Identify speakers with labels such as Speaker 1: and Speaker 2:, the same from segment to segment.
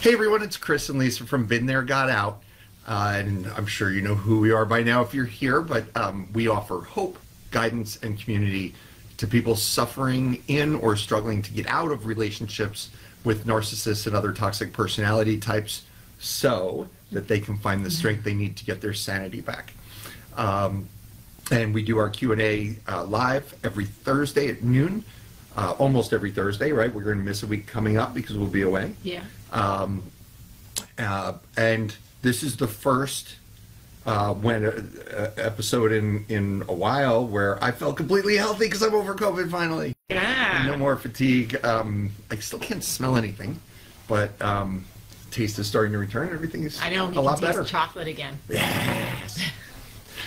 Speaker 1: Hey everyone, it's Chris and Lisa from Been There, Got Out. And I'm sure you know who we are by now if you're here, but we offer hope, guidance, and community to people suffering in or struggling to get out of relationships with narcissists and other toxic personality types so that they can find the strength they need to get their sanity back. And we do our Q&A live every Thursday at noon. Almost every Thursday, right? We're going to miss a week coming up because we'll be away.
Speaker 2: Yeah.
Speaker 1: And this is the first episode in a while where I felt completely healthy because I'm over COVID finally.
Speaker 2: Yeah.
Speaker 1: No more fatigue. I still can't smell anything, but taste is starting to return. Everything is
Speaker 2: I know,
Speaker 1: a lot better.
Speaker 2: Taste chocolate again.
Speaker 1: Yes.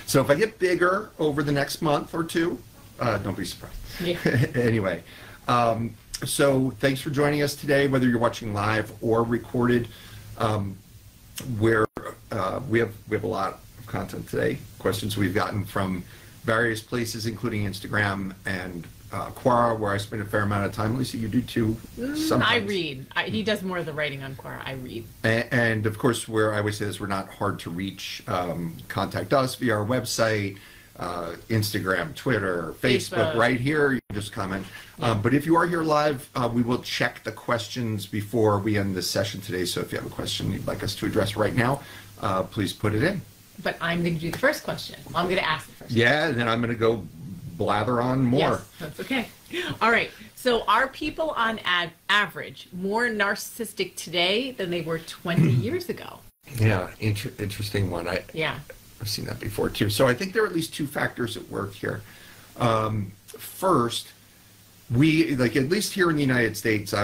Speaker 1: So if I get bigger over the next month or two, don't be surprised.
Speaker 2: Yeah.
Speaker 1: Anyway, so thanks for joining us today, whether you're watching live or recorded. We have a lot of content today. Questions we've gotten from various places, including Instagram and Quora, where I spend a fair amount of time. Lisa, you do too. Sometimes.
Speaker 2: I read. He does more of the writing on Quora. I read.
Speaker 1: And of course, I always say this, we're not hard to reach. Contact us via our website. Instagram, Twitter, Facebook, right here. You can just comment. But if you are here live, we will check the questions before we end this session today. So if you have a question you'd like us to address right now, please put it in.
Speaker 2: But I'm going to do the first question. I'm going to ask the first question.
Speaker 1: Yeah, and then I'm going to go blather on more.
Speaker 2: Yes, that's okay. All right. So are people on average more narcissistic today than they were 20 years ago?
Speaker 1: Yeah, interesting one.
Speaker 2: Yeah.
Speaker 1: I've seen that before too. So I think there are at least two factors at work here. First, we, like at least here in the United States,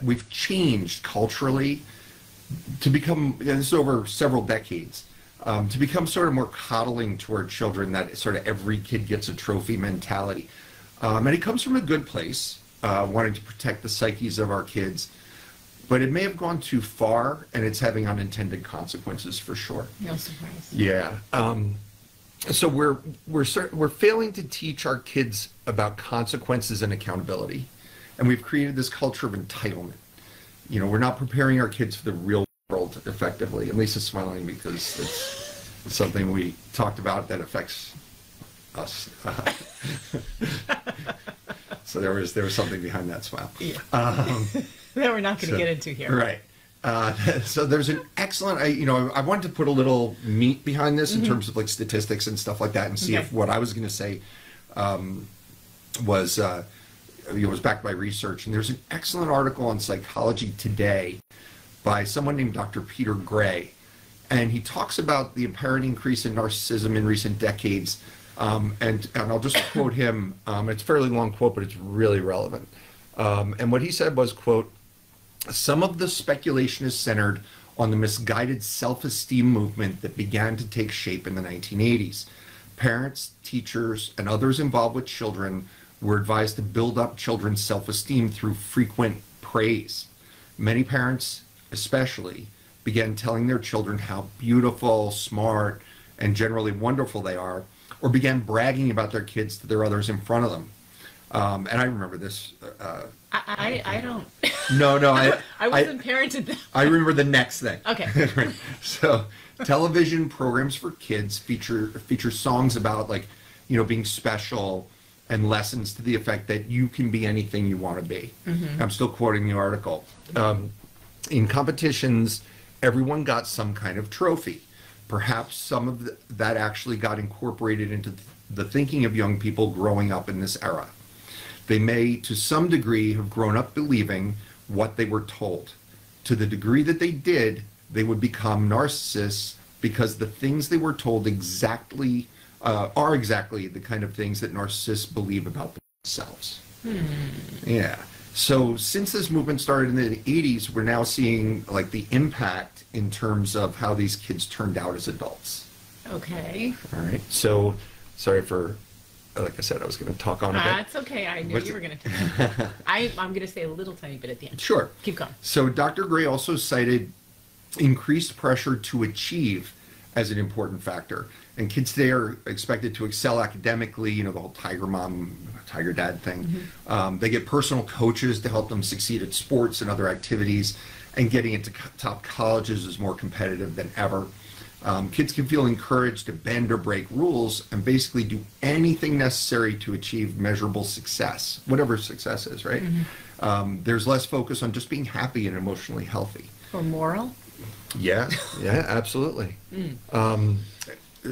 Speaker 1: we've changed culturally to become, this is over several decades, to become sort of more coddling toward children, that sort of every kid gets a trophy mentality. And it comes from a good place, wanting to protect the psyches of our kids. But it may have gone too far, and it's having unintended consequences for sure.
Speaker 2: No surprise.
Speaker 1: Yeah. So we're failing to teach our kids about consequences and accountability, and we've created this culture of entitlement. You know, we're not preparing our kids for the real world effectively. And Lisa's smiling because it's something we talked about that affects us. So there was something behind that smile.
Speaker 2: Yeah. That we're not going to get into here.
Speaker 1: Right. So there's an excellent, I wanted to put a little meat behind this in terms of like statistics and stuff like that, and see if what I was going to say was backed by research. And there's an excellent article on Psychology Today by someone named Dr. Peter Gray. And he talks about the apparent increase in narcissism in recent decades. And I'll just quote him. It's a fairly long quote, but it's really relevant. And what he said was, quote, "Some of the speculation is centered on the misguided self-esteem movement that began to take shape in the 1980s. Parents, teachers, and others involved with children were advised to build up children's self-esteem through frequent praise. Many parents, especially, began telling their children how beautiful, smart, and generally wonderful they are, or began bragging about their kids to their others in front of them." And I remember this.
Speaker 2: I don't.
Speaker 1: No,
Speaker 2: I wasn't parented then.
Speaker 1: I remember the next thing.
Speaker 2: Okay.
Speaker 1: So, television programs for kids feature songs about, like, being special, and lessons to the effect that you can be anything you want to be. I'm still quoting the article. In competitions, everyone got some kind of trophy. Perhaps some of that actually got incorporated into the thinking of young people growing up in this era. They may, to some degree, have grown up believing what they were told. To the degree that they did, they would become narcissists because the things they were told are exactly the kind of things that narcissists believe about themselves. Yeah. So since this movement started in the 80s, we're now seeing like the impact in terms of how these kids turned out as adults.
Speaker 2: Okay.
Speaker 1: All right. So sorry for, like I said, I was going to talk on a bit.
Speaker 2: That's okay. I knew you were going to talk. I'm going to say a little tiny bit at the end.
Speaker 1: Sure.
Speaker 2: Keep going.
Speaker 1: So Dr. Gray also cited increased pressure to achieve as an important factor. And kids today are expected to excel academically, you know, the whole tiger mom, tiger dad thing. They get personal coaches to help them succeed at sports and other activities, and getting into top colleges is more competitive than ever. Kids can feel encouraged to bend or break rules and basically do anything necessary to achieve measurable success, whatever success is, right? There's less focus on just being happy and emotionally healthy.
Speaker 2: Or moral?
Speaker 1: Yeah, yeah, absolutely.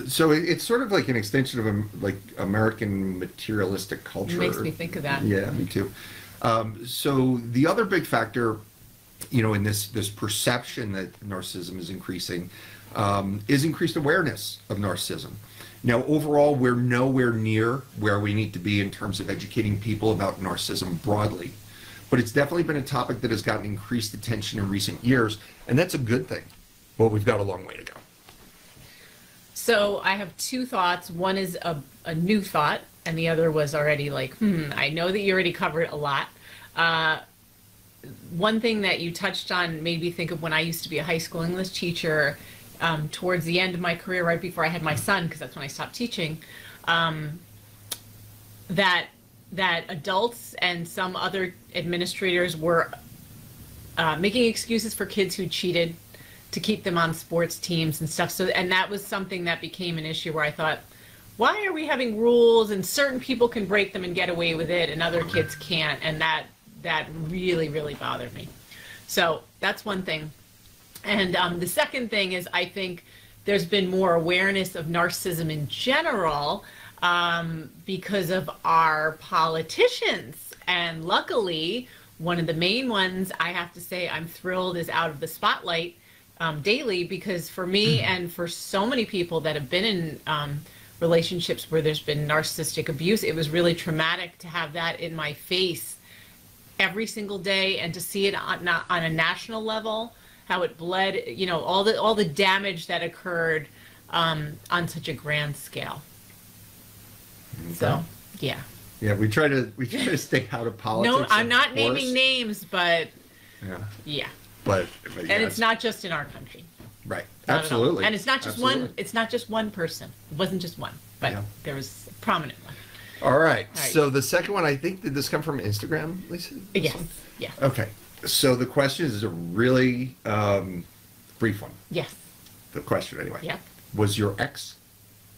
Speaker 1: So it's sort of like an extension of like American materialistic culture.
Speaker 2: It makes me think of that.
Speaker 1: Yeah, me too. So the other big factor, you know, in this perception that narcissism is increasing, is increased awareness of narcissism. Now, overall, we're nowhere near where we need to be in terms of educating people about narcissism broadly. But it's definitely been a topic that has gotten increased attention in recent years, and that's a good thing. Well, we've got a long way to go.
Speaker 2: So I have two thoughts. One is a new thought, and the other was already like, I know that you already covered a lot. One thing that you touched on made me think of when I used to be a high school English teacher, towards the end of my career, right before I had my son, because that's when I stopped teaching, that adults and some other administrators were making excuses for kids who cheated to keep them on sports teams and stuff. So, and that was something that became an issue where I thought, why are we having rules and certain people can break them and get away with it and other kids can't? And that really, really bothered me. So that's one thing. And the second thing is, I think there's been more awareness of narcissism in general because of our politicians. And luckily, one of the main ones, I have to say, I'm thrilled is out of the spotlight daily, because for me and for so many people that have been in relationships where there's been narcissistic abuse, it was really traumatic to have that in my face every single day, and to see it on a national level, how it bled, you know, all the damage that occurred on such a grand scale. Okay. So, yeah.
Speaker 1: Yeah, we try to stay out of politics.
Speaker 2: No, I'm not naming names, but yeah.
Speaker 1: But
Speaker 2: and it's not just in our country.
Speaker 1: Right.
Speaker 2: Not
Speaker 1: Absolutely.
Speaker 2: And it's not just one. It's not just one person. It wasn't just one, but there was a prominent one.
Speaker 1: All right. So the second one, I think, did this come from Instagram, Lisa?
Speaker 2: Yes. Yeah.
Speaker 1: Okay. So the question is a really brief one.
Speaker 2: Yes.
Speaker 1: The question, anyway.
Speaker 2: Yeah.
Speaker 1: Was your ex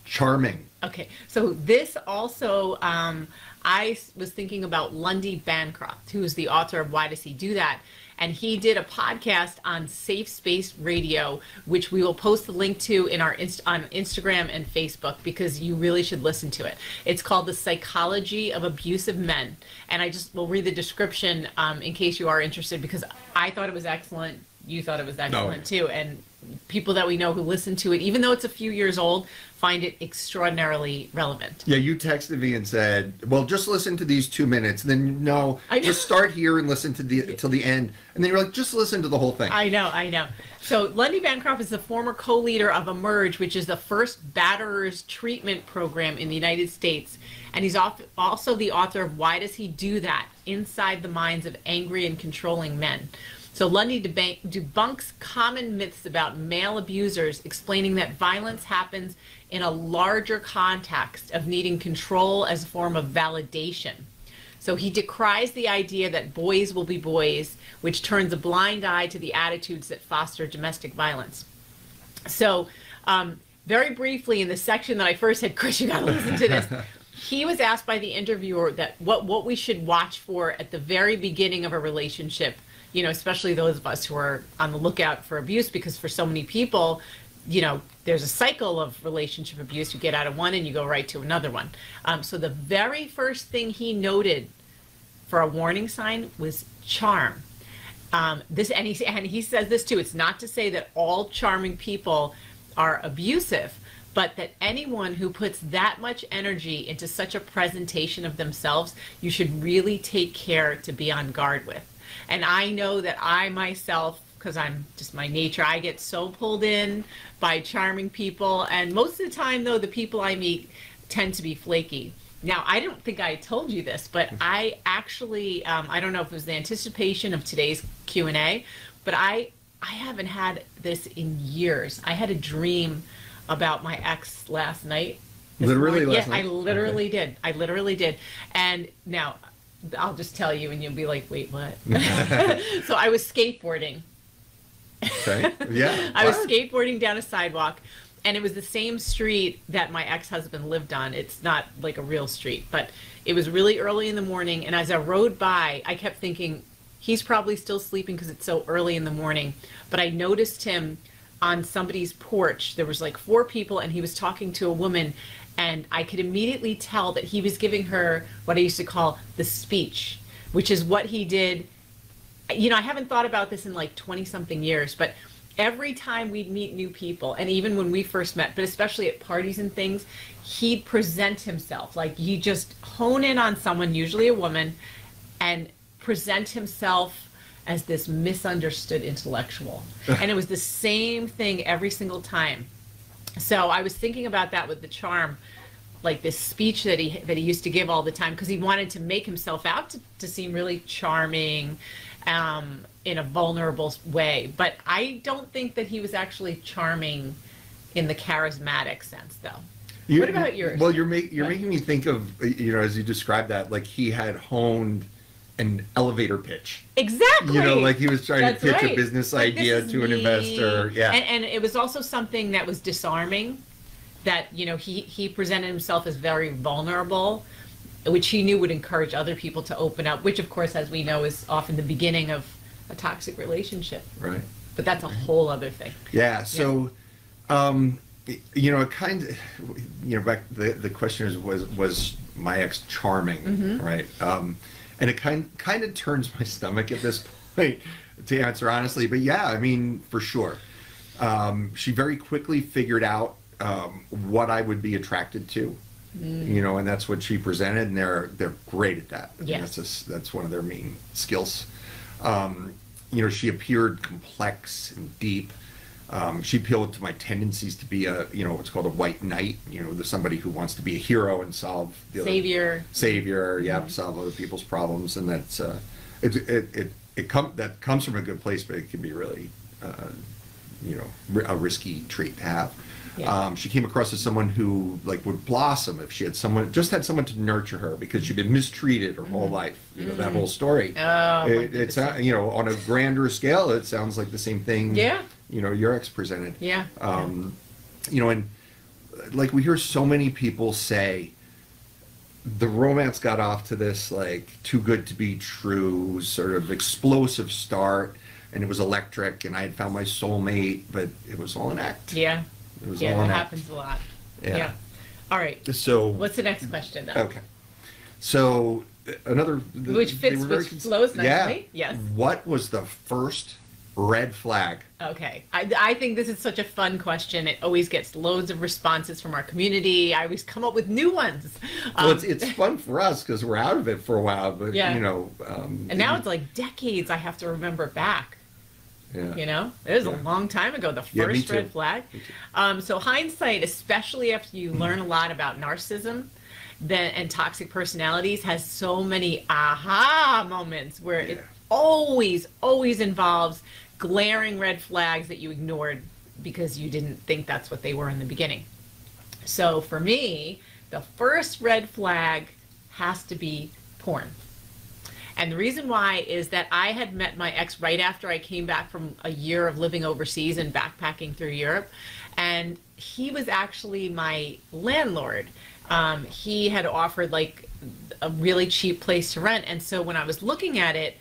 Speaker 1: charming?
Speaker 2: Okay. So this also, I was thinking about Lundy Bancroft, who is the author of Why Does He Do That? And he did a podcast on Safe Space Radio, which we will post the link to in our on Instagram and Facebook, because you really should listen to it. It's called The Psychology of Abusive Men. And I just will read the description in case you are interested, because I thought it was excellent. You thought it was excellent too. And people that we know who listen to it, even though it's a few years old, find it extraordinarily relevant.
Speaker 1: Yeah, you texted me and said, well, just listen to these 2 minutes. And then, no, just start here and listen to till the end. And then you're like, just listen to the whole thing.
Speaker 2: I know. So Lundy Bancroft is the former co-leader of Emerge, which is the first batterers treatment program in the United States. And he's also the author of Why Does He Do That? Inside the Minds of Angry and Controlling Men. So Lundy debunks common myths about male abusers, explaining that violence happens in a larger context of needing control as a form of validation. So he decries the idea that boys will be boys, which turns a blind eye to the attitudes that foster domestic violence. So very briefly, in the section that I first said, Chris, you got to listen to this. He was asked by the interviewer that what we should watch for at the very beginning of a relationship, you know, especially those of us who are on the lookout for abuse, because for so many people, you know, there's a cycle of relationship abuse. You get out of one and you go right to another one. So the very first thing he noted for a warning sign was charm. And he says this too. It's not to say that all charming people are abusive, but that anyone who puts that much energy into such a presentation of themselves, you should really take care to be on guard with. And I know that I myself, because I'm just my nature, I get so pulled in by charming people. And most of the time, though, the people I meet tend to be flaky. Now, I don't think I told you this, but I actually, I don't know if it was the anticipation of today's Q&A, but I haven't had this in years. I had a dream about my ex last night.
Speaker 1: Literally last
Speaker 2: Yeah,
Speaker 1: night?
Speaker 2: I literally did. I literally did. And now I'll just tell you and you'll be like, wait, what? So I was skateboarding.
Speaker 1: Okay. Yeah.
Speaker 2: I was skateboarding down a sidewalk, and it was the same street that my ex-husband lived on. It's not like a real street, but it was really early in the morning, and as I rode by, I kept thinking, he's probably still sleeping because it's so early in the morning. But I noticed him on somebody's porch. There was like 4 people, and he was talking to a woman, and I could immediately tell that he was giving her what I used to call the speech, which is what he did. You know, I haven't thought about this in like 20-something years, but every time we'd meet new people, and even when we first met, but especially at parties and things, he'd present himself. Like, he'd just hone in on someone, usually a woman, and present himself as this misunderstood intellectual. And it was the same thing every single time. So I was thinking about that with the charm, like this speech that he used to give all the time, because he wanted to make himself out to seem really charming, in a vulnerable way. But I don't think that he was actually charming in the charismatic sense, though. What about yours?
Speaker 1: Well, you're making me think of, you know, as you described that, like he had honed an elevator pitch.
Speaker 2: Exactly.
Speaker 1: You know, like he was trying to pitch
Speaker 2: right.
Speaker 1: a business
Speaker 2: Like,
Speaker 1: idea to an investor. Yeah.
Speaker 2: And it was also something that was disarming, that, you know, he presented himself as very vulnerable, which he knew would encourage other people to open up, which of course, as we know, is often the beginning of a toxic relationship.
Speaker 1: Right.
Speaker 2: But that's a whole other thing.
Speaker 1: Yeah. So, you know, it kind of, you know, back the question was my ex charming, right? And it kind of turns my stomach at this point to answer honestly. But yeah, I mean, for sure. She very quickly figured out what I would be attracted to. You know, and that's what she presented, and they're great at that.
Speaker 2: Yes.
Speaker 1: That's one of their main skills. You know, she appeared complex and deep. She appealed to my tendencies to be what's called a white knight. You know, there's somebody who wants to be a hero and solve the
Speaker 2: Savior.
Speaker 1: Solve other people's problems, and that's that comes from a good place, but it can be really, a risky trait to have. Yeah. She came across as someone who like would blossom if she had someone to nurture her, because she'd been mistreated her whole life. You know, that whole story. It's you know, on a grander scale, it sounds like the same thing.
Speaker 2: Yeah.
Speaker 1: You know, your ex presented.
Speaker 2: Yeah.
Speaker 1: You know, and like we hear so many people say, the romance got off to this like too good to be true sort of explosive start, and it was electric, and I had found my soulmate, but it was all an act.
Speaker 2: Yeah.
Speaker 1: It was
Speaker 2: yeah,
Speaker 1: all
Speaker 2: that
Speaker 1: an
Speaker 2: happens
Speaker 1: act.
Speaker 2: a lot.
Speaker 1: Yeah.
Speaker 2: Yeah. All right.
Speaker 1: So
Speaker 2: what's the next question, though?
Speaker 1: Okay. So another
Speaker 2: which flows nicely.
Speaker 1: Yeah.
Speaker 2: Yes.
Speaker 1: What was the first red flag?
Speaker 2: Okay. I think this is such a fun question. It always gets loads of responses from our community. I always come up with new ones.
Speaker 1: Well, it's fun for us because we're out of it for a while, but
Speaker 2: yeah.
Speaker 1: you know.
Speaker 2: And now it's like decades I have to remember back.
Speaker 1: Yeah.
Speaker 2: You know, it was a long time ago, the first red flag. So hindsight, especially after you learn a lot about narcissism and toxic personalities, has so many aha moments where it always involves glaring red flags that you ignored because you didn't think that's what they were in the beginning. So for me, the first red flag has to be porn. And the reason why is that I had met my ex right after I came back from a year of living overseas and backpacking through Europe. And he was actually my landlord. He had offered like a really cheap place to rent. And so when I was looking at it,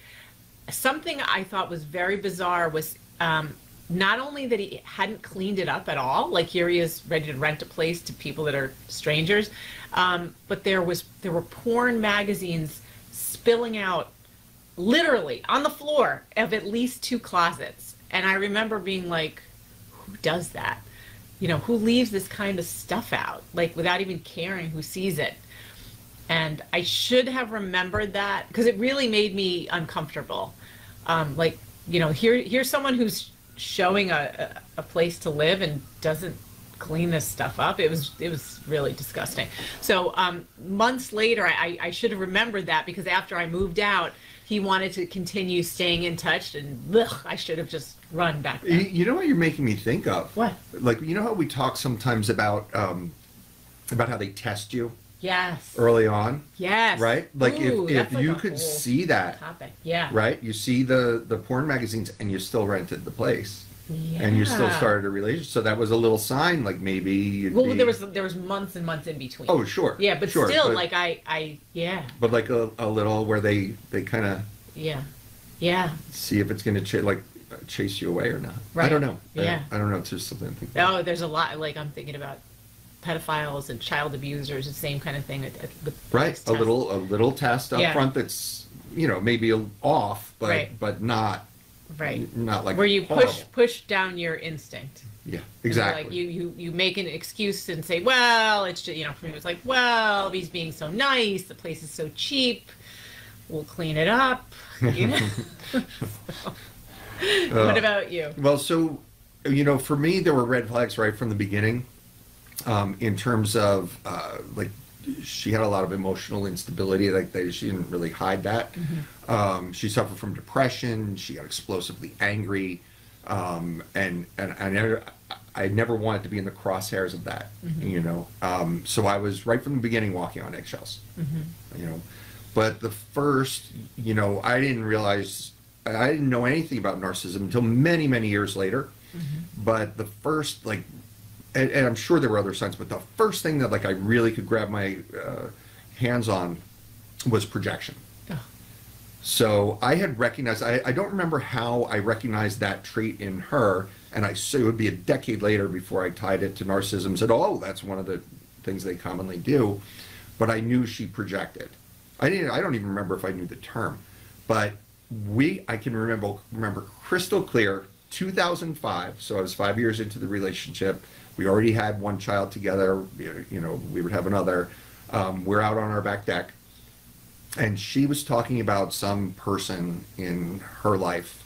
Speaker 2: something I thought was very bizarre was not only that he hadn't cleaned it up at all, like here he is ready to rent a place to people that are strangers, but there were porn magazines spilling out literally on the floor of at least 2 closets. And I remember being like, who does that? You know, who leaves this kind of stuff out, like without even caring who sees it? And I should have remembered that, because it really made me uncomfortable. Like, you know, here's someone who's showing a place to live and doesn't clean this stuff up. It was really disgusting. So months later, I should have remembered that, because after I moved out, he wanted to continue staying in touch, and ugh, I should have just run back then.
Speaker 1: You know what you're making me think of?
Speaker 2: What?
Speaker 1: Like, you know how we talk sometimes about how they test you
Speaker 2: Yes.
Speaker 1: early on?
Speaker 2: Yes.
Speaker 1: Right? Like,
Speaker 2: Ooh,
Speaker 1: if
Speaker 2: like
Speaker 1: you
Speaker 2: a
Speaker 1: could
Speaker 2: whole
Speaker 1: see that,
Speaker 2: topic. Yeah.
Speaker 1: right? You see the porn magazines and you still rented the place.
Speaker 2: Yeah.
Speaker 1: And you still started a relationship. So that was a little sign, like maybe you'd
Speaker 2: Well,
Speaker 1: be...
Speaker 2: there was months and months in between.
Speaker 1: Oh, sure.
Speaker 2: Yeah, but
Speaker 1: sure,
Speaker 2: still, like, yeah.
Speaker 1: But like a little where they kind of...
Speaker 2: Yeah. Yeah.
Speaker 1: See if it's going to chase you away or not.
Speaker 2: Right.
Speaker 1: I don't know.
Speaker 2: Yeah.
Speaker 1: I don't know. It's just something to think about.
Speaker 2: Oh, there's a lot. Like, I'm thinking about pedophiles and child abusers, the same kind of thing.
Speaker 1: Right. A little test up front that's, maybe off, but not...
Speaker 2: Right.
Speaker 1: Not like
Speaker 2: where you
Speaker 1: horrible.
Speaker 2: push down your instinct.
Speaker 1: Yeah, exactly.
Speaker 2: Like you make an excuse and say, well, it's just, for me it's like, well, he's being so nice, the place is so cheap, we'll clean it up. What about you?
Speaker 1: Well, so for me there were red flags right from the beginning, in terms of like she had a lot of emotional instability. Like she didn't really hide that. Mm-hmm. She suffered from depression. She got explosively angry, and I never wanted to be in the crosshairs of that. Mm-hmm. So I was right from the beginning walking on eggshells. Mm-hmm. But the first, I didn't know anything about narcissism until many, many years later. Mm-hmm. But the first, and I'm sure there were other signs, but the first thing that I really could grab my hands on was projection. Oh. So I had recognized, I don't remember how I recognized that trait in her, and so it would be a decade later before I tied it to narcissism and said, oh, that's one of the things they commonly do. But I knew she projected. I don't even remember if I knew the term, but I can remember crystal clear, 2005, so I was 5 years into the relationship. We already had one child together, we would have another. We're out on our back deck, and she was talking about some person in her life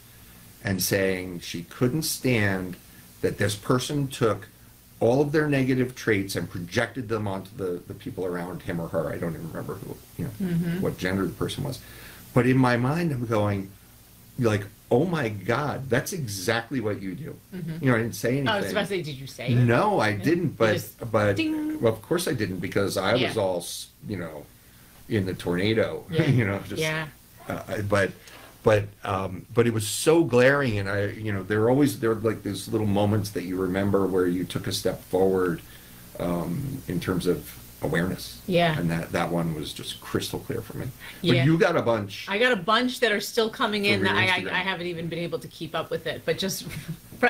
Speaker 1: and saying she couldn't stand that this person took all of their negative traits and projected them onto the people around him or her. I don't even remember who, mm-hmm. what gender the person was. But in my mind, I'm going, oh my God, that's exactly what you do. Mm-hmm. I didn't say anything.
Speaker 2: I was about to say, did you say it?
Speaker 1: No, I didn't, but
Speaker 2: ding.
Speaker 1: Well, of course I didn't, because I was all, in the tornado,
Speaker 2: Yeah.
Speaker 1: But it was so glaring, and there are like those little moments that you remember where you took a step forward, in terms of awareness. Yeah. And that one was just crystal clear for me. Yeah. But you got a bunch.
Speaker 2: I got a bunch that are still coming in. I haven't even been able to keep up with it. But just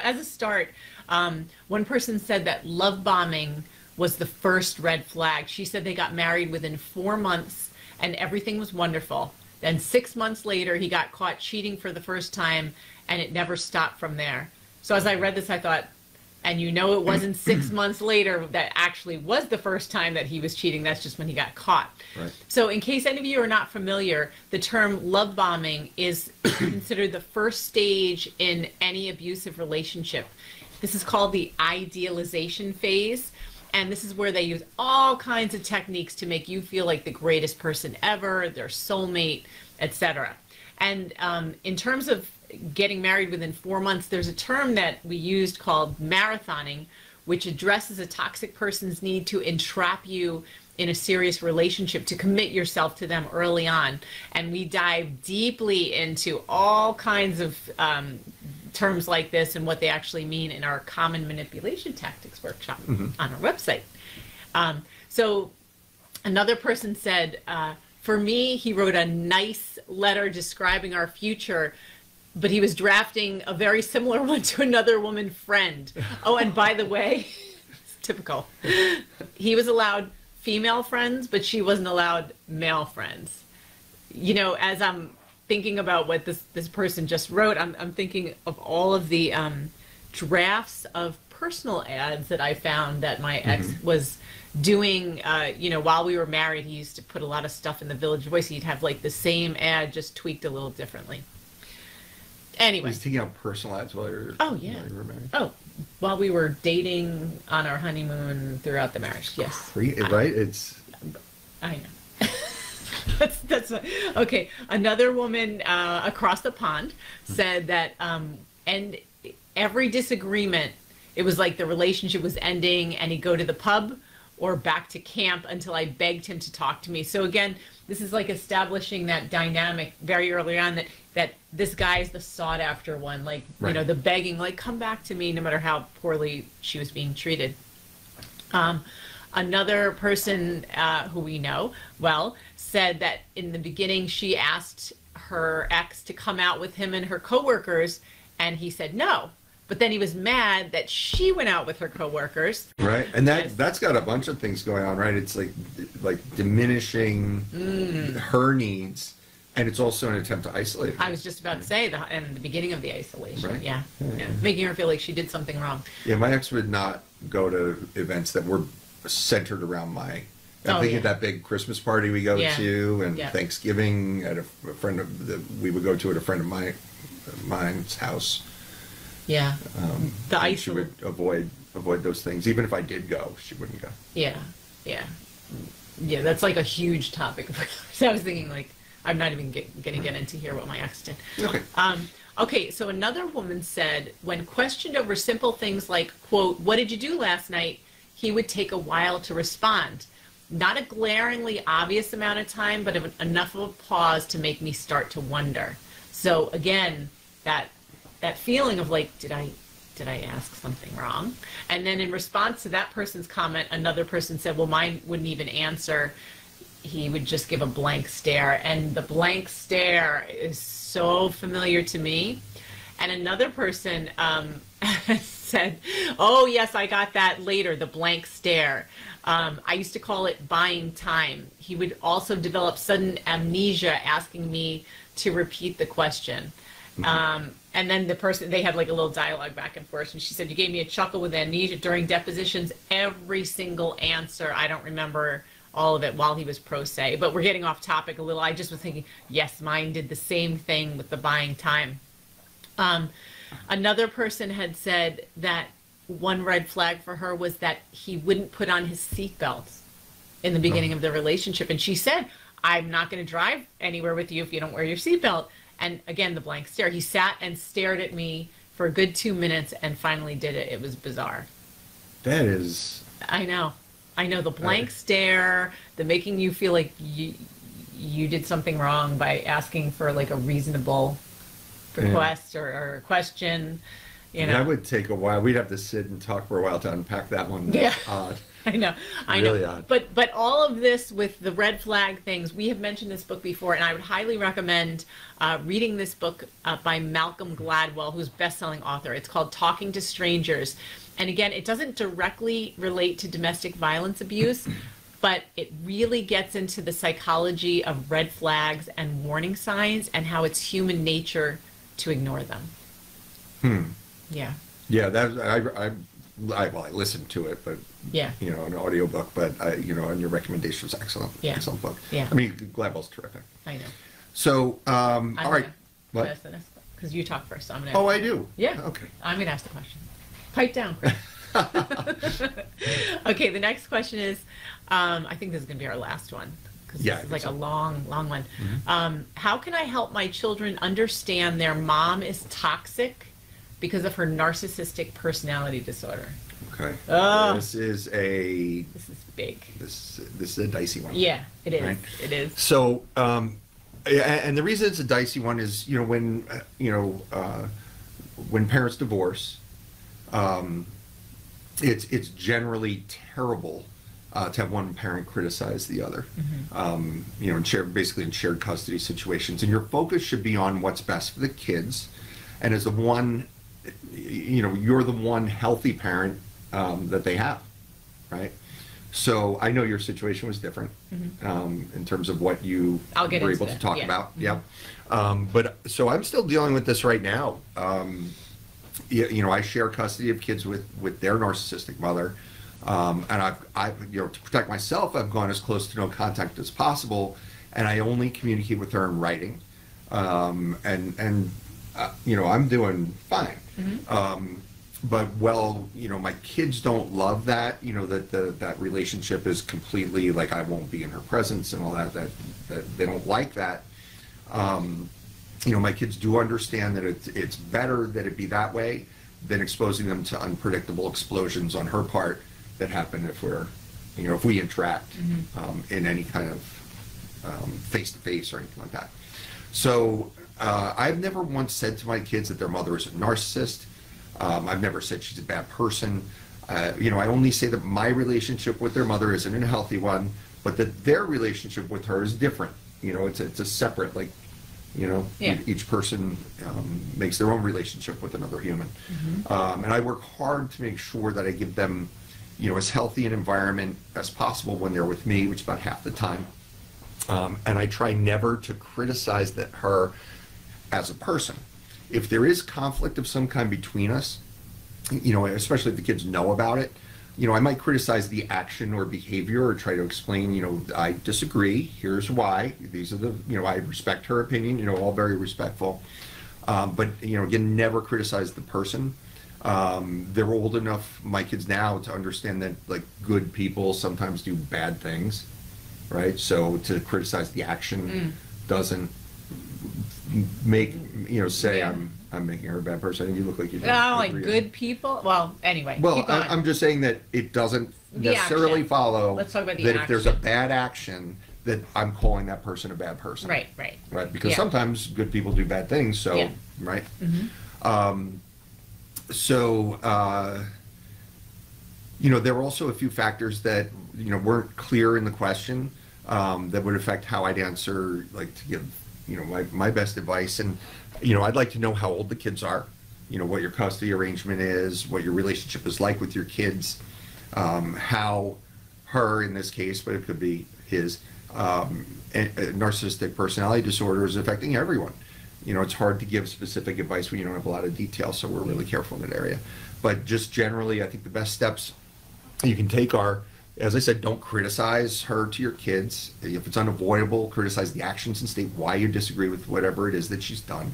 Speaker 2: as a start, one person said that love bombing was the first red flag. She said they got married within 4 months and everything was wonderful. Then 6 months later, he got caught cheating for the first time, and it never stopped from there. So as I read this, I thought, and it wasn't 6 months later that actually was the first time that he was cheating. That's just when he got caught. Right. So in case any of you are not familiar, the term love bombing is considered the first stage in any abusive relationship. This is called the idealization phase. And this is where they use all kinds of techniques to make you feel like the greatest person ever, their soulmate, etc. And in terms of getting married within 4 months, there's a term that we used called marathoning, which addresses a toxic person's need to entrap you in a serious relationship, to commit yourself to them early on. And we dive deeply into all kinds of terms like this and what they actually mean in our common manipulation tactics workshop on our website. So another person said, for me, he wrote a nice letter describing our future, but he was drafting a very similar one to another woman friend. Oh, and by the way, it's typical. He was allowed female friends, but she wasn't allowed male friends. As I'm thinking about what this person just wrote, I'm thinking of all of the drafts of personal ads that I found that my ex was doing. While we were married, he used to put a lot of stuff in the Village Voice. He'd have like the same ad, just tweaked a little differently. Anyway,
Speaker 1: he's taking out personal ads while you were married. Oh,
Speaker 2: while we were dating on our honeymoon throughout the marriage. Yes,
Speaker 1: right. I know.
Speaker 2: Okay. Another woman across the pond said that, and every disagreement, it was like the relationship was ending, and he'd go to the pub or back to camp until I begged him to talk to me. So again, this is like establishing that dynamic very early on, that this guy is the sought after one, like, you know, the begging, like, come back to me no matter how poorly she was being treated. Another person who we know well said that in the beginning she asked her ex to come out with him and her coworkers, and he said no. But then he was mad that she went out with her coworkers.
Speaker 1: Right, and that's got a bunch of things going on, right? It's like diminishing her needs, and it's also an attempt to isolate her.
Speaker 2: I was just about to say in the beginning of the isolation,
Speaker 1: right?
Speaker 2: Yeah. Making her feel like she did something wrong.
Speaker 1: Yeah, my ex would not go to events that were centered around I'm thinking of that big Christmas party we go to, and Thanksgiving at a friend of we would go to at a friend of mine's house.
Speaker 2: Yeah,
Speaker 1: she would avoid those things. Even if I did go, she wouldn't go.
Speaker 2: Yeah. That's like a huge topic. So I was thinking, like, I'm not even going to get into here what my ex did.
Speaker 1: Okay.
Speaker 2: Okay. So another woman said, when questioned over simple things like, quote, "What did you do last night?" he would take a while to respond. Not a glaringly obvious amount of time, but enough of a pause to make me start to wonder. So again, that feeling of like, did I ask something wrong? And then in response to that person's comment, another person said, well, mine wouldn't even answer. He would just give a blank stare. And the blank stare is so familiar to me. And another person said, oh, yes, I got that later, the blank stare. I used to call it buying time. He would also develop sudden amnesia, asking me to repeat the question. And then the person, they had like a little dialogue back and forth, and she said, you gave me a chuckle with amnesia during depositions. Every single answer, I don't remember all of it while he was pro se. But we're getting off topic a little. I just was thinking, yes, mine did the same thing with the buying time. Another person had said that one red flag for her was that he wouldn't put on his seatbelt in the beginning of the relationship. And she said, I'm not going to drive anywhere with you if you don't wear your seatbelt. And again, the blank stare. He sat and stared at me for a good 2 minutes and finally did it. It was bizarre.
Speaker 1: That is...
Speaker 2: I know. The blank stare, the making you feel like you did something wrong by asking for like a reasonable request or a question. You know,
Speaker 1: that would take a while. We'd have to sit and talk for a while to unpack that one.
Speaker 2: Yeah.
Speaker 1: Odd.
Speaker 2: I know.
Speaker 1: Really odd.
Speaker 2: But all of this with the red flag things, we have mentioned this book before, and I would highly recommend reading this book by Malcolm Gladwell, who's a best-selling author. It's called Talking to Strangers. And again, it doesn't directly relate to domestic violence abuse, but it really gets into the psychology of red flags and warning signs and how it's human nature to ignore them. Yeah.
Speaker 1: Yeah, that I listened to it, but an audiobook, but and your recommendation was excellent.
Speaker 2: Yeah.
Speaker 1: Excellent book.
Speaker 2: Yeah.
Speaker 1: I mean, Gladwell's terrific.
Speaker 2: I know.
Speaker 1: So, all right. What?
Speaker 2: Because you talk first, so I'm gonna.
Speaker 1: Oh, I do.
Speaker 2: Yeah.
Speaker 1: Okay.
Speaker 2: I'm gonna ask the question. Pipe down. Okay. The next question is, I think this is gonna be our last one because this is like a long one. Mm-hmm. How can I help my children understand their mom is toxic because of her narcissistic personality disorder?
Speaker 1: Okay. This is
Speaker 2: big.
Speaker 1: This is a dicey one.
Speaker 2: Yeah, it is.
Speaker 1: Right?
Speaker 2: It is.
Speaker 1: So, and the reason it's a dicey one is, when parents divorce, it's generally terrible to have one parent criticize the other. Mm-hmm. In shared custody situations, and your focus should be on what's best for the kids, and as the one, you're the one healthy parent that they have, right? So I know your situation was different in terms of what you were able to talk about. Mm-hmm. Yeah. But so I'm still dealing with this right now. I share custody of kids with their narcissistic mother. And to protect myself, I've gone as close to no contact as possible, and I only communicate with her in writing. I'm doing fine. Mm-hmm. well, my kids don't love that, that relationship is completely like, I won't be in her presence and all that they don't like that. My kids do understand that it's better that it be that way than exposing them to unpredictable explosions on her part that happen if we interact in any kind of face-to-face or anything like that. So I've never once said to my kids that their mother is a narcissist. I've never said she's a bad person. I only say that my relationship with their mother isn't a healthy one, but that their relationship with her is different. It's a separate, each person makes their own relationship with another human. And I work hard to make sure that I give them, as healthy an environment as possible when they're with me, which is about half the time. And I try never to criticize her as a person. If there is conflict of some kind between us, especially if the kids know about it, I might criticize the action or behavior or try to explain, I disagree, here's why, these are I respect her opinion, all very respectful. But, again, never criticize the person. They're old enough, my kids now, to understand that, good people sometimes do bad things, right? So to criticize the action doesn't make, say I'm making her a bad person and you look like you don't.
Speaker 2: Good people? Well, anyway.
Speaker 1: Well, I'm just saying that it doesn't necessarily follow
Speaker 2: Let's talk about the
Speaker 1: that
Speaker 2: action.
Speaker 1: If there's a bad action, that I'm calling that person a bad person.
Speaker 2: Right.
Speaker 1: Right, because sometimes good people do bad things, so, right? There were also a few factors that, weren't clear in the question that would affect how I'd answer, to give, my best advice. And, I'd like to know how old the kids are, what your custody arrangement is, what your relationship is like with your kids, how her, in this case, but it could be his, narcissistic personality disorder is affecting everyone. It's hard to give specific advice when you don't have a lot of detail, so we're really careful in that area. But just generally, I think the best steps you can take are, as I said, don't criticize her to your kids. If it's unavoidable, criticize the actions and state why you disagree with whatever it is that she's done.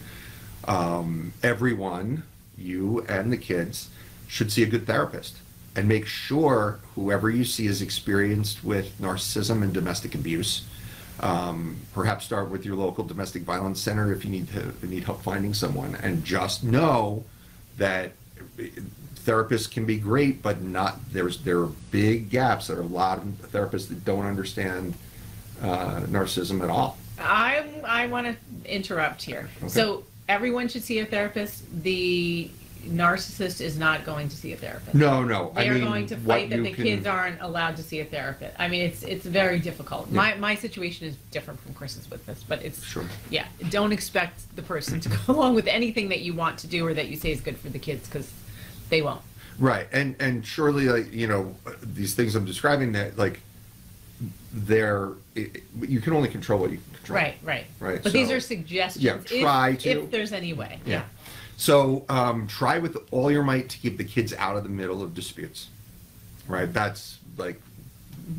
Speaker 1: Everyone, you and the kids, should see a good therapist. And make sure whoever you see is experienced with narcissism and domestic abuse. Perhaps start with your local domestic violence center if you need help finding someone. And just know that therapists can be great, but there are big gaps. There are a lot of therapists that don't understand narcissism at all.
Speaker 2: I want to interrupt here. Okay. So everyone should see a therapist. The narcissist is not going to see a therapist.
Speaker 1: No.
Speaker 2: They're going to fight that the kids aren't allowed to see a therapist. I mean, it's very difficult. Yeah. My situation is different from Chris's with this, but it's don't expect the person to go along with anything that you want to do or that you say is good for the kids, because they won't.
Speaker 1: Right, and surely, these things I'm describing, that you can only control what you can control.
Speaker 2: Right. But these are suggestions.
Speaker 1: Yeah,
Speaker 2: if there's any way. Yeah.
Speaker 1: So try with all your might to keep the kids out of the middle of disputes. Right, that's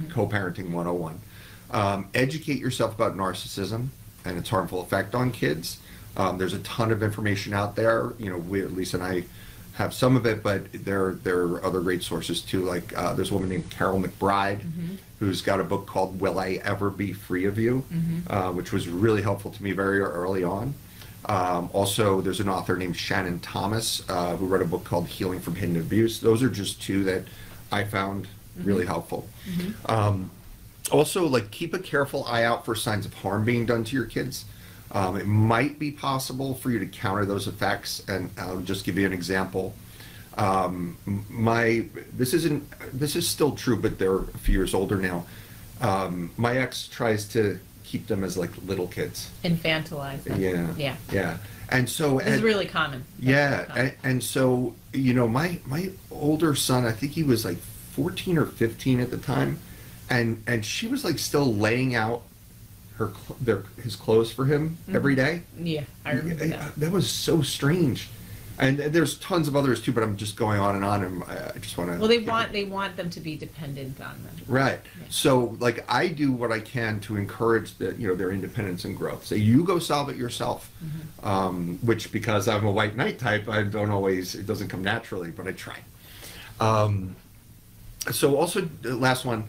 Speaker 1: co-parenting 101. Educate yourself about narcissism and its harmful effect on kids. There's a ton of information out there. Lisa and I have some of it, but there are other great sources too. There's a woman named Carol McBride who's got a book called Will I Ever Be Free of You, which was really helpful to me very early on. Also, there's an author named Shannon Thomas who wrote a book called Healing from Hidden Abuse. Those are just two that I found really helpful. Also, keep a careful eye out for signs of harm being done to your kids. It might be possible for you to counter those effects, and I'll just give you an example. This is still true, but they're a few years older now. My ex tries to keep them as little kids.
Speaker 2: Infantilize them.
Speaker 1: Yeah. And so
Speaker 2: this is really common.
Speaker 1: And so my older son, I think he was 14 or 15 at the time, and she was still laying out his clothes for him every day.
Speaker 2: Yeah, I remember that.
Speaker 1: That was so strange. And there's tons of others too, but I'm just going on, and I just want to.
Speaker 2: Well, they want them to be dependent on them.
Speaker 1: Right.
Speaker 2: Yeah.
Speaker 1: So, like, I do what I can to encourage their independence and growth. Say, you go solve it yourself. Which, because I'm a white knight type, I don't always. It doesn't come naturally, but I try. So, also, the last one,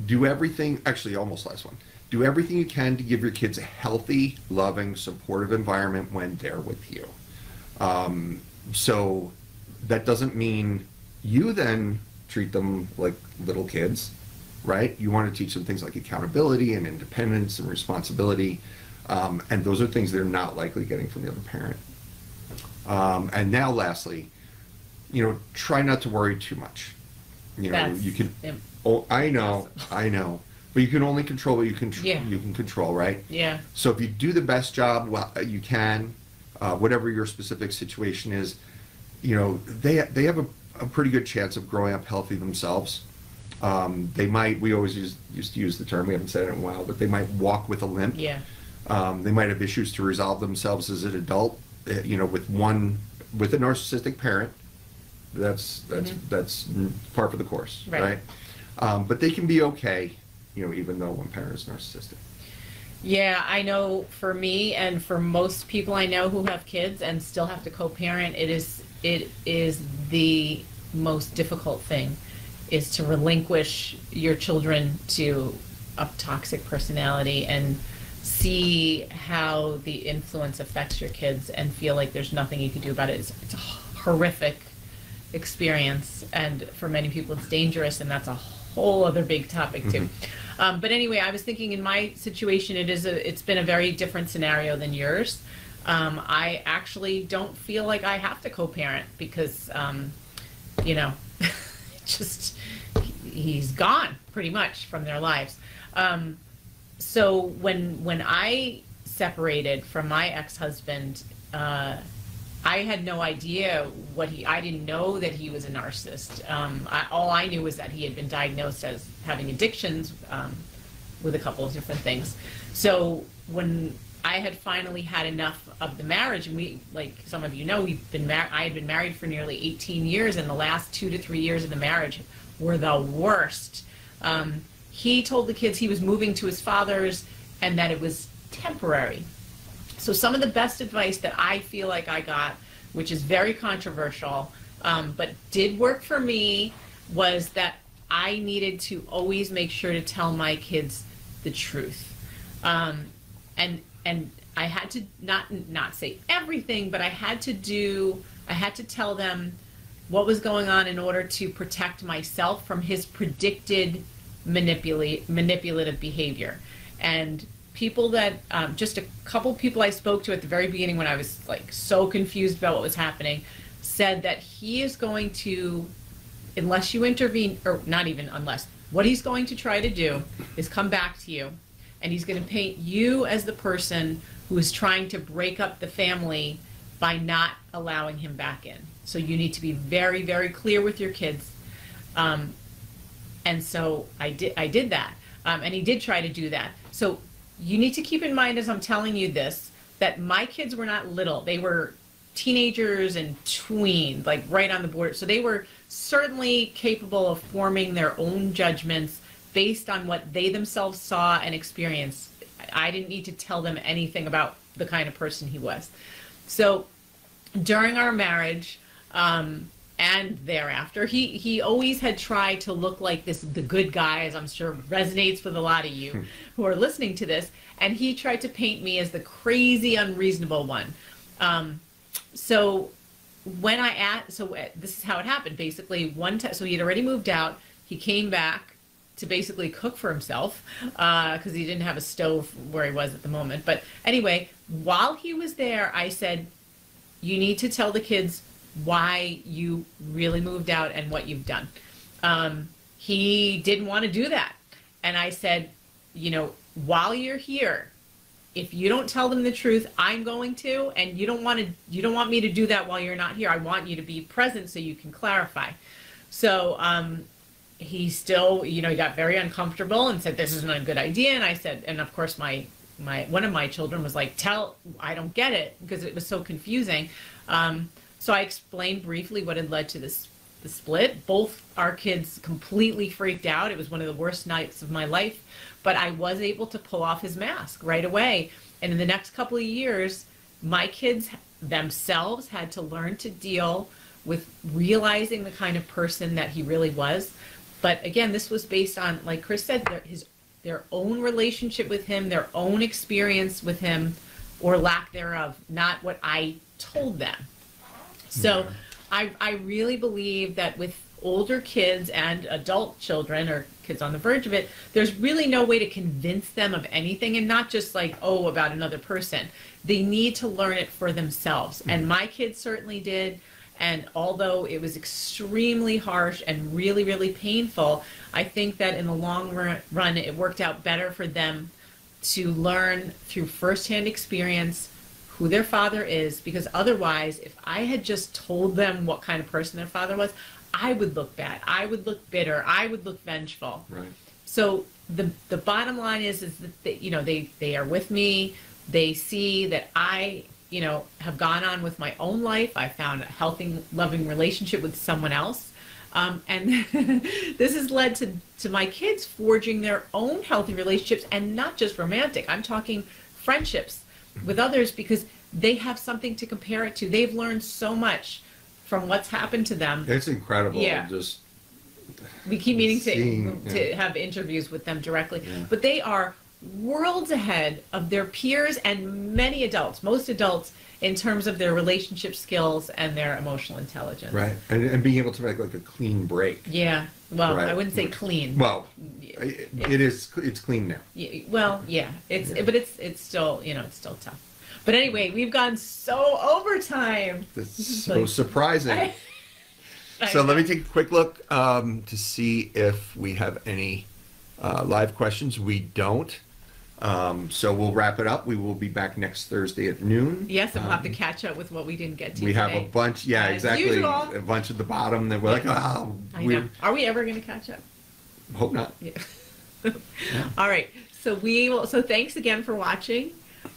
Speaker 1: do everything. Actually, almost last one. Do everything you can to give your kids a healthy, loving, supportive environment when they're with you. So that doesn't mean you then treat them like little kids, right? You want to teach them things like accountability and independence and responsibility. And those are things they're not likely getting from the other parent. And now lastly, try not to worry too much. You can, I know, but you can only control what you can control, right?
Speaker 2: Yeah.
Speaker 1: So if you do the best job you can, whatever your specific situation is, they have a pretty good chance of growing up healthy themselves. They might, we always used to use the term, we haven't said it in a while, but they might walk with a limp.
Speaker 2: Yeah.
Speaker 1: They might have issues to resolve themselves as an adult, with a narcissistic parent. That's par for the course, right? But they can be okay, even though one parent is narcissistic.
Speaker 2: Yeah, I know for me and for most people I know who have kids and still have to co-parent, it is the most difficult thing, is to relinquish your children to a toxic personality and see how the influence affects your kids and feel like there's nothing you can do about it. It's a horrific experience, and for many people it's dangerous, and that's a whole other big topic too. But anyway, I was thinking in my situation, it's been a very different scenario than yours. I actually don't feel like I have to co-parent because, just he's gone pretty much from their lives. So when I separated from my ex-husband, I had no idea I didn't know that he was a narcissist. All I knew was that he had been diagnosed as having addictions with a couple of different things. So when I had finally had enough of the marriage, and we, like some of you know, I had been married for nearly 18 years, and the last 2 to 3 years of the marriage were the worst. He told the kids he was moving to his father's and that it was temporary. So some of the best advice that I feel like I got, which is very controversial, but did work for me, was that I needed to always make sure to tell my kids the truth. And I had to not say everything, but I had to tell them what was going on in order to protect myself from his predicted manipulative behavior. And people that, just a couple people I spoke to at the very beginning when I was like so confused about what was happening, said that he is going to, unless you intervene, or not even unless, what he's going to try to do is come back to you, and he's going to paint you as the person who is trying to break up the family by not allowing him back in. So you need to be very, very clear with your kids. And so I did that. And he did try to do that. So you need to keep in mind as I'm telling you this, that my kids were not little. They were teenagers and tweens, like right on the border. So they were certainly capable of forming their own judgments based on what they themselves saw and experienced. I didn't need to tell them anything about the kind of person he was. So during our marriage, and thereafter, he always had tried to look like the good guy, as I'm sure resonates with a lot of you who are listening to this, and he tried to paint me as the crazy, unreasonable one. So when this is how it happened. Basically, so he had already moved out. He came back to basically cook for himself because he didn't have a stove where he was at the moment. But anyway, while he was there, I said, you need to tell the kids why you really moved out and what you've done. He didn't want to do that. And I said, while you're here, if you don't tell them the truth, I'm going to, and you don't want me to do that while you're not here. I want you to be present so you can clarify. So he still, he got very uncomfortable and said, this isn't a good idea. And I said, and of course one of my children was like, I don't get it, because it was so confusing. So I explained briefly what had led to the split. Both our kids completely freaked out. It was one of the worst nights of my life, but I was able to pull off his mask right away. And in the next couple of years, my kids themselves had to learn to deal with realizing the kind of person that he really was. But again, this was based on, like Chris said, their own relationship with him, their own experience with him, or lack thereof, not what I told them. So I really believe that with older kids and adult children, or kids on the verge of it, there's really no way to convince them of anything, and not just like, oh, about another person. They need to learn it for themselves. And my kids certainly did. And although it was extremely harsh and really, really painful, I think that in the long run, it worked out better for them to learn through firsthand experience who their father is, because otherwise, if I had just told them what kind of person their father was, I would look bad. I would look bitter. I would look vengeful.
Speaker 1: Right.
Speaker 2: So the bottom line is that they are with me. They see that I have gone on with my own life. I found a healthy, loving relationship with someone else. And this has led to my kids forging their own healthy relationships, and not just romantic. I'm talking friendships with others, because they have something to compare it to. They've learned so much from what's happened to them.
Speaker 1: It's incredible.
Speaker 2: Yeah.
Speaker 1: Just
Speaker 2: we keep meaning to have interviews with them directly. Yeah. But they are worlds ahead of their peers and many adults, most adults, in terms of their relationship skills and their emotional intelligence.
Speaker 1: Right. And being able to make like a clean break.
Speaker 2: Yeah. Well, right. I wouldn't say clean.
Speaker 1: Well, it's clean now.
Speaker 2: Yeah, well, yeah. But it's still, it's still tough. But anyway, we've gone so overtime.
Speaker 1: That's so surprising. So let me take a quick look to see if we have any live questions. We don't. So we'll wrap it up. We will be back next Thursday at noon.
Speaker 2: Yes, and we'll have to catch up with what we didn't get to
Speaker 1: We
Speaker 2: today.
Speaker 1: have a bunch, exactly.
Speaker 2: Usual.
Speaker 1: A bunch at the bottom that we're like, oh.
Speaker 2: I know. Are we ever going to catch up?
Speaker 1: Hope not.
Speaker 2: Yeah. All right. So thanks again for watching,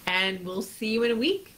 Speaker 2: and we'll see you in a week.